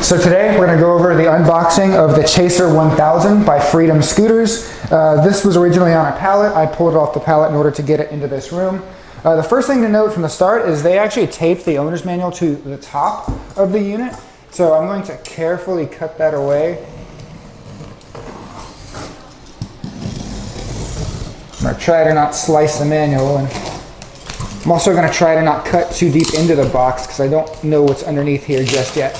So today we're going to go over the unboxing of the Chaser 1000 by Freedom Scooters. This was originally on a pallet. I pulled it off the pallet in order to get it into this room. The first thing to note from the start is they actually taped the owner's manual to the top of the unit. So I'm going to carefully cut that away. I'm going to try to not slice the manual, and I'm also going to try to not cut too deep into the box because I don't know what's underneath here just yet.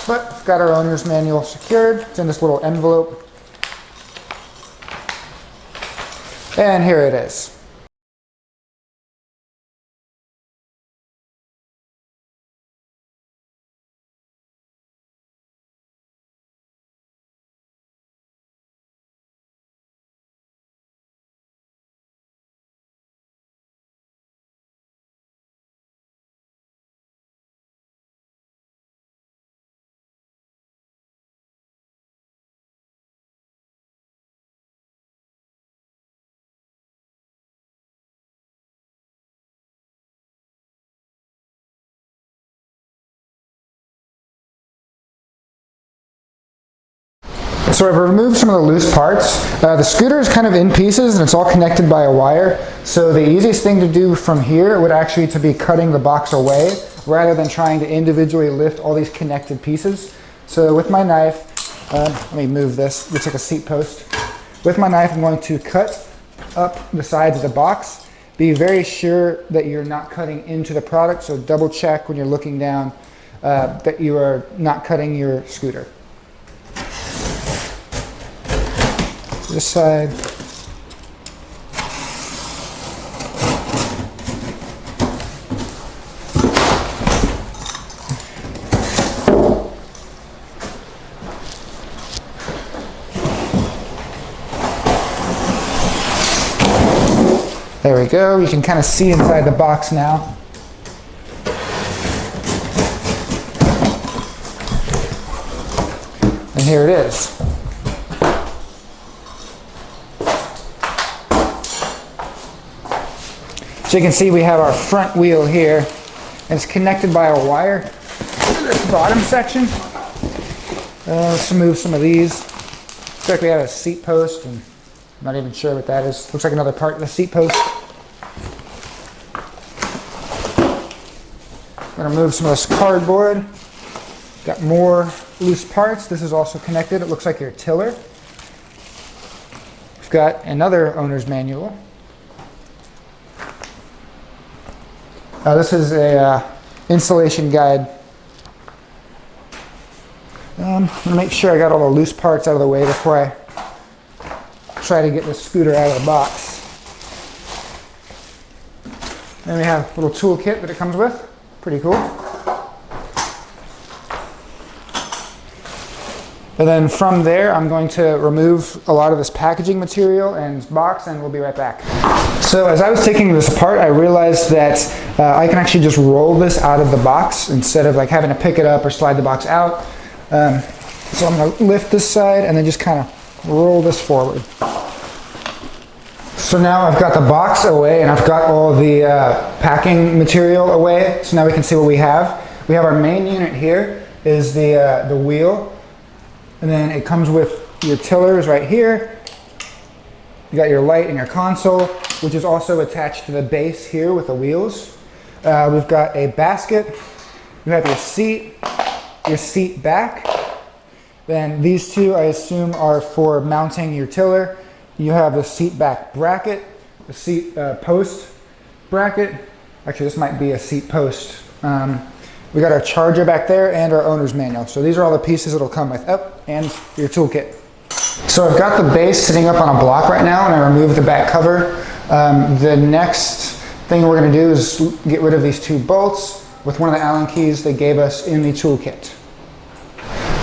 But we've got our owner's manual secured. It's in this little envelope. And here it is. So I've removed some of the loose parts. The scooter is kind of in pieces and it's all connected by a wire. So the easiest thing to do from here would actually to be cutting the box away rather than trying to individually lift all these connected pieces. So with my knife, let me move this. Looks like a seat post. With my knife, I'm going to cut up the sides of the box. Be very sure that you're not cutting into the product. So double check when you're looking down that you are not cutting your scooter. This side. There we go. You can kind of see inside the box now. And here it is. So you can see we have our front wheel here, and it's connected by a wire to this bottom section. Let's remove some of these. Looks like we have a seat post, and I'm not even sure what that is. Looks like another part of the seat post. I'm going to remove some of this cardboard. Got more loose parts. This is also connected. It looks like your tiller. We've got another owner's manual. This is a installation guide. I'm going to make sure I got all the loose parts out of the way before I try to get this scooter out of the box. Then we have a little toolkit that it comes with. Pretty cool. And then from there, I'm going to remove a lot of this packaging material and box, and we'll be right back. So as I was taking this apart, I realized that I can actually just roll this out of the box instead of like having to pick it up or slide the box out. So I'm going to lift this side and then just kind of roll this forward. So now I've got the box away and I've got all the packing material away. So now we can see what we have. We have our main unit here is the wheel. And then it comes with your tillers right here. You got your light and your console, which is also attached to the base here with the wheels. We've got a basket. You have your seat back. Then these two, I assume, are for mounting your tiller. You have the seat back bracket, the seat post bracket. Actually, this might be a seat post. We got our charger back there and our owner's manual. So these are all the pieces it'll come with. Oh, and your toolkit. So I've got the base sitting up on a block right now, and I removed the back cover. The next thing we're going to do is get rid of these two bolts with one of the Allen keys they gave us in the toolkit.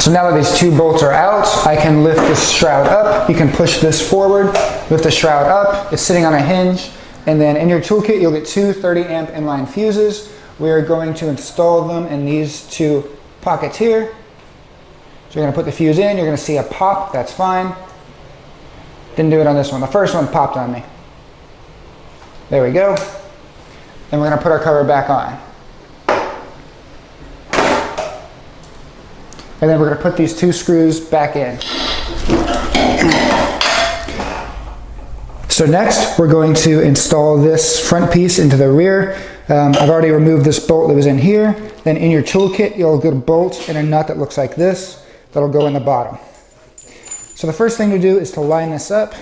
So now that these two bolts are out, I can lift this shroud up. You can push this forward, lift the shroud up. It's sitting on a hinge. And then in your toolkit, you'll get two 30 amp inline fuses. We are going to install them in these two pockets here. So you're going to put the fuse in, you're going to see a pop, that's fine. Didn't do it on this one. The first one popped on me. There we go. And we're going to put our cover back on. And then we're gonna put these 2 screws back in. So next, we're going to install this front piece into the rear. I've already removed this bolt that was in here. Then in your toolkit, you'll get a bolt and a nut that looks like this. That'll go in the bottom. So the first thing to do is to line this up.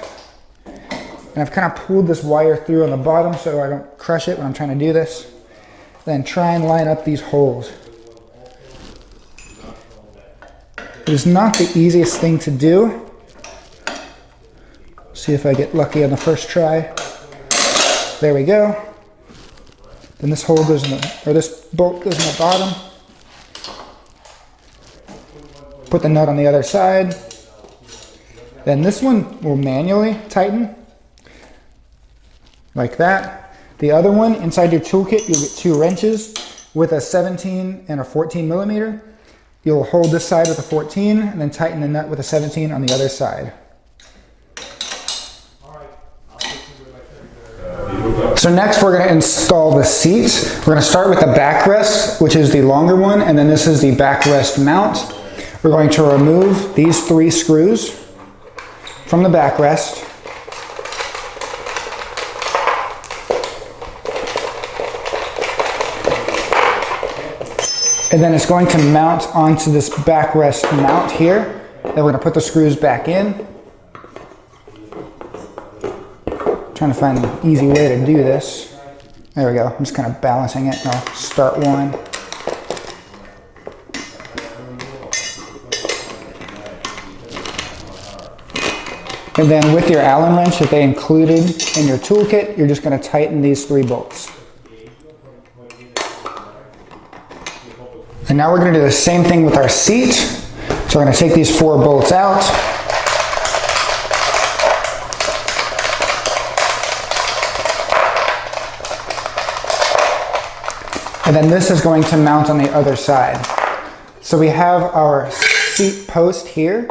And I've kind of pulled this wire through on the bottom so I don't crush it when I'm trying to do this. Then try and line up these holes. It is not the easiest thing to do. See if I get lucky on the first try. There we go. Then this hole goes in the, or this bolt goes in the bottom. Put the nut on the other side. Then this one will manually tighten, like that. The other one, inside your toolkit, you'll get 2 wrenches with a 17 and a 14 millimeter. You'll hold this side with a 14 and then tighten the nut with a 17 on the other side. So next we're going to install the seats. We're going to start with the backrest, which is the longer one, and then this is the backrest mount. We're going to remove these 3 screws from the backrest. And then it's going to mount onto this backrest mount here. Then we're going to put the screws back in. Trying to find an easy way to do this. There we go. I'm just kind of balancing it, and I'll start one. And then with your Allen wrench that they included in your toolkit, you're just going to tighten these 3 bolts. And now we're going to do the same thing with our seat. So we're going to take these 4 bolts out. And then this is going to mount on the other side. So we have our seat post here,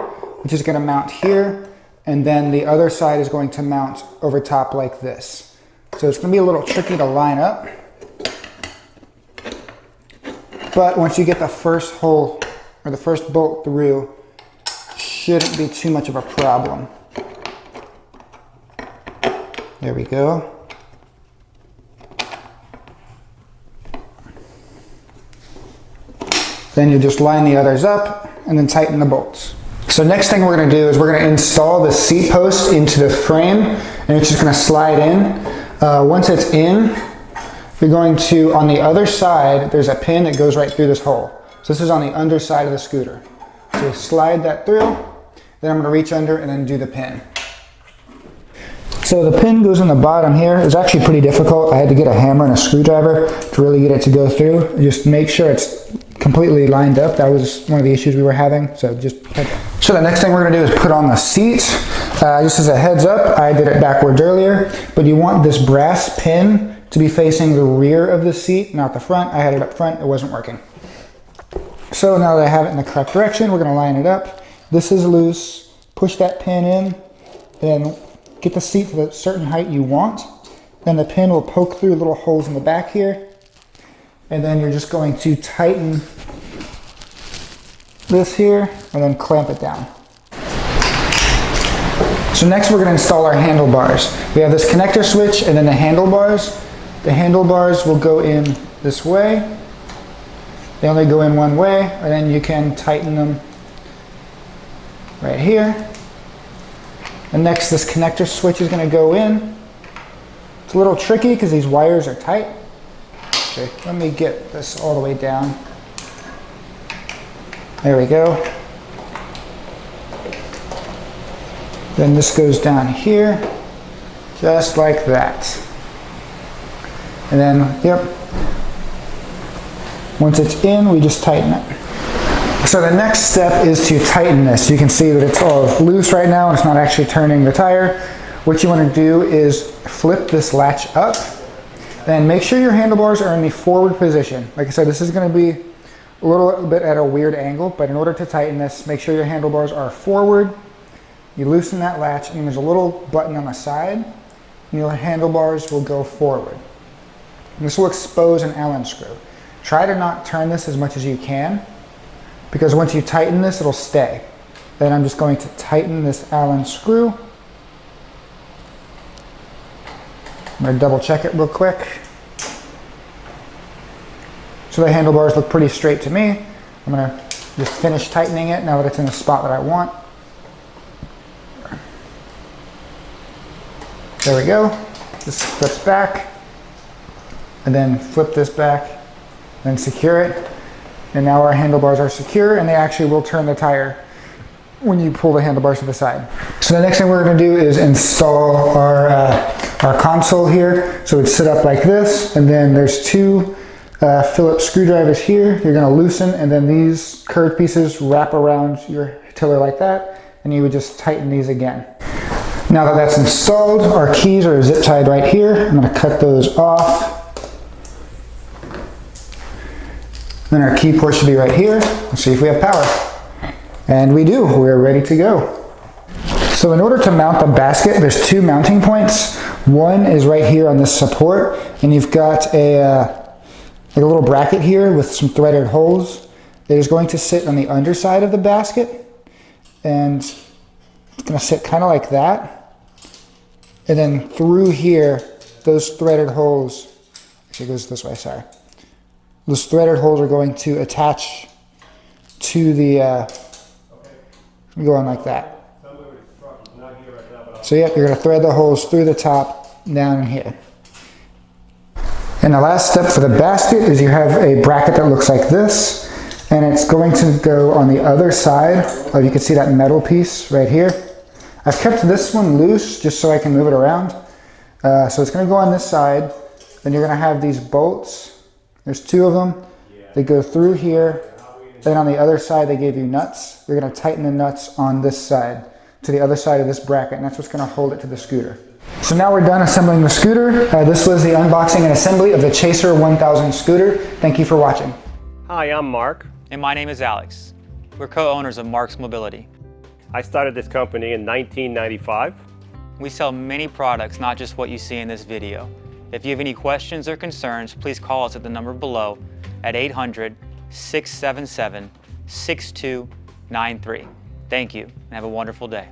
which is going to mount here. And then the other side is going to mount over top like this. So it's going to be a little tricky to line up. But once you get the first hole, or the first bolt through, shouldn't be too much of a problem. There we go. Then you just line the others up and then tighten the bolts. So next thing we're going to do is we're going to install the seat post into the frame, and it's just going to slide in. Once it's in, you're going to, on the other side, there's a pin that goes right through this hole. So this is on the underside of the scooter. So you slide that through, then I'm going to reach under and then do the pin. So the pin goes in the bottom here. It's actually pretty difficult. I had to get a hammer and a screwdriver to really get it to go through. Just make sure it's completely lined up. That was one of the issues we were having. So the next thing we're going to do is put on the seat. Just as a heads up, I did it backwards earlier, but you want this brass pin to be facing the rear of the seat, not the front. I had it up front, it wasn't working. So now that I have it in the correct direction, we're going to line it up. This is loose. Push that pin in, then get the seat to the certain height you want. Then the pin will poke through little holes in the back here. And then you're just going to tighten this here and then clamp it down. So next we're going to install our handlebars. We have this connector switch and then the handlebars. The handlebars will go in this way. They only go in one way, and then you can tighten them right here. And next this connector switch is going to go in. It's a little tricky because these wires are tight. Okay, let me get this all the way down. There we go. Then this goes down here, just like that. And then, yep, once it's in, we just tighten it. So the next step is to tighten this. You can see that it's all loose right now and it's not actually turning the tire. What you want to do is flip this latch up. Then make sure your handlebars are in the forward position. Like I said, this is going to be a little bit at a weird angle, but in order to tighten this, make sure your handlebars are forward. You loosen that latch, and there's a little button on the side, and your handlebars will go forward. And this will expose an Allen screw. Try to not turn this as much as you can. because once you tighten this, it'll stay. Then I'm just going to tighten this Allen screw. I'm going to double check it real quick. So the handlebars look pretty straight to me. I'm going to just finish tightening it now that it's in the spot that I want. There we go. This flips back, and then flip this back, then secure it. And now our handlebars are secure, and they actually will turn the tire when you pull the handlebars to the side. So the next thing we're going to do is install our console here. So it's set up like this, and then there's two Phillips screwdrivers here. You're going to loosen, and then these curved pieces wrap around your tiller like that, and you would just tighten these again. Now that that's installed, our keys are zip tied right here. I'm going to cut those off. Then our key port should be right here. Let's see if we have power. And we do. We're ready to go. So in order to mount the basket, there's two mounting points. One is right here on this support, and you've got a little bracket here with some threaded holes. It is going to sit on the underside of the basket, and it's going to sit kind of like that. And then through here, those threaded holes, actually it goes this way, sorry. Those threaded holes are going to attach to the, go on like that. So yeah, you're going to thread the holes through the top, down in here. And the last step for the basket is you have a bracket that looks like this, and it's going to go on the other side. Oh, you can see that metal piece right here. I've kept this one loose just so I can move it around. So it's going to go on this side. Then you're going to have these bolts. There's two of them. They go through here. Then on the other side they gave you nuts. You're going to tighten the nuts on this side to the other side of this bracket, and that's what's going to hold it to the scooter. So now we're done assembling the scooter. This was the unboxing and assembly of the Chaser 1000 scooter. Thank you for watching. Hi, I'm Mark. And my name is Alex. We're co-owners of Marc's Mobility. I started this company in 1995. We sell many products, not just what you see in this video. If you have any questions or concerns, please call us at the number below at 800-677-6293. Thank you, and have a wonderful day.